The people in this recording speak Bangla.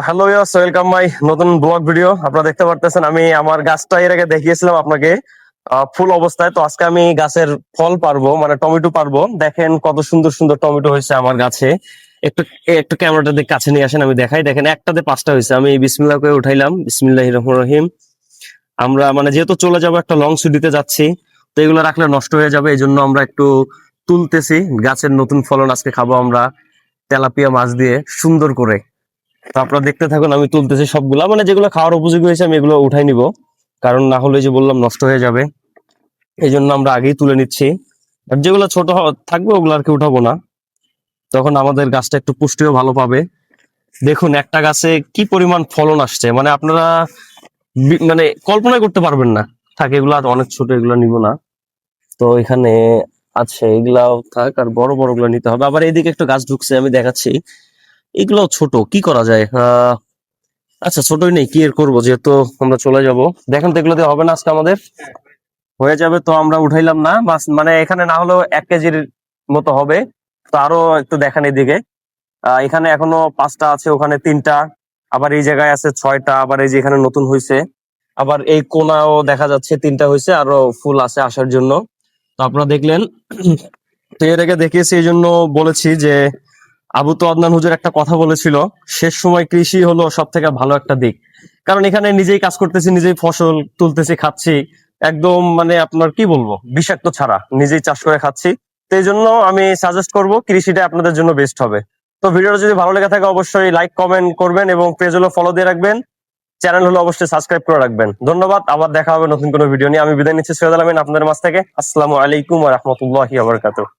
হ্যালো ইয়াস, ওয়েলকাম মাই নতুন ব্লগ ভিডিও। আপনারা দেখতে পারতেছেন আমি আমার গাছটা এর আগে দেখিয়েছিলাম আপনাকে ফুল অবস্থায়। তো আজকে আমি গাছের ফল পারবো, মানে টমেটো পারবো। দেখেন কত সুন্দর সুন্দর টমেটো হয়েছে আমার গাছে। একটু একটু ক্যামেরাটা দিকে কাছে নিয়ে আসেন, আমি দেখাই। দেখেন একটাতে 5টা হয়েছে। আমি বিসমিল্লাহ করে উঠাইলাম, বিসমিল্লাহির রহমানির রহিম। আমরা মানে যেহেতু চলে যাব একটা লং ছুটিতে যাচ্ছি, তো এগুলো রাখলে নষ্ট হয়ে যাবে, এই জন্য আমরা একটু তুলতেছি। গাছের নতুন ফলন আজকে খাবো আমরা তেলাপিয়া মাছ দিয়ে সুন্দর করে। তো আপনারা দেখতে থাকুন, আমি তুলতেছি সবগুলা, মানে যেগুলো খাওয়ার উপযোগী হয়েছে আমি এগুলো উঠাই নিব, কারণ না হলে যে বললাম নষ্ট হয়ে যাবে, এই জন্য আমরা আগেই তুলে নিচ্ছি। আর যেগুলো ছোট থাকবে ওগুলো আর কি উঠাবো না, তখন আমাদের গাছটা একটু পুষ্টিও ভালো পাবে। দেখুন একটা গাছে কি পরিমাণ ফলন আসছে, মানে আপনারা মানে কল্পনা করতে পারবেন না। থাকে এগুলা অনেক ছোট, এগুলা নিব না। তো এখানে আছে এগুলাও থাক, আর বড় বড় গুলো নিতে হবে। আবার এইদিকে একটা গাছ ঢুকছে, আমি দেখাচ্ছি। এগুলো ছোট, কি করা যায়? আচ্ছা, ছোটই নেই, কি এর করবো, যেহেতু আমরা চলে যাব। দেখেন তো এগুলো দিয়ে হবে না আজকে আমাদের? হয়ে যাবে তো আমরা উঠাইলাম না মাছ, মানে এখানে না হলেও 1 কেজির মতো হবে। তো আরো একটু দেখেন এদিকে, এখানে এখনো 5টা আছে, ওখানে 3টা, আবার এই জায়গায় আছে 6টা, আবার এই যে এখানে নতুন হয়েছে। আবার এই কোনাও দেখা যাচ্ছে 3টা হয়েছে, আরো ফুল আছে আসার জন্য। তো আপনারা দেখলেন। তো এর আগে দেখিয়েছি, এই জন্য বলেছি যে আবু তো আদনান হুজুর একটা কথা বলেছিল, শেষ সময় কৃষি হলো সব থেকে ভালো একটা দিক। কারণ এখানে নিজেই কাজ করতেছি, নিজেই ফসল তুলতেছি, খাচ্ছি, একদম মানে আপনার কি বলবো, বিষাক্ত ছাড়া নিজেই চাষ করে খাচ্ছি। তো এই জন্য আমি সাজেস্ট করব কৃষিটা আপনাদের জন্য বেস্ট হবে। তো ভিডিওটা যদি ভালো লেগে থাকে অবশ্যই লাইক কমেন্ট করবেন, এবং পেজ হলো ফলো দিয়ে রাখবেন, চ্যানেল হলো অবশ্যই সাবস্ক্রাইব করে রাখবেন। ধন্যবাদ, আবার দেখা হবে নতুন কোনো ভিডিও নিয়ে। আমি বিদায় নিচ্ছি, সৈয়দ আলমিন আপনাদের মাঝ থেকে। আসসালামু আলাইকুম ওয়া রাহমাতুল্লাহি ওয়া বারাকাতুহু।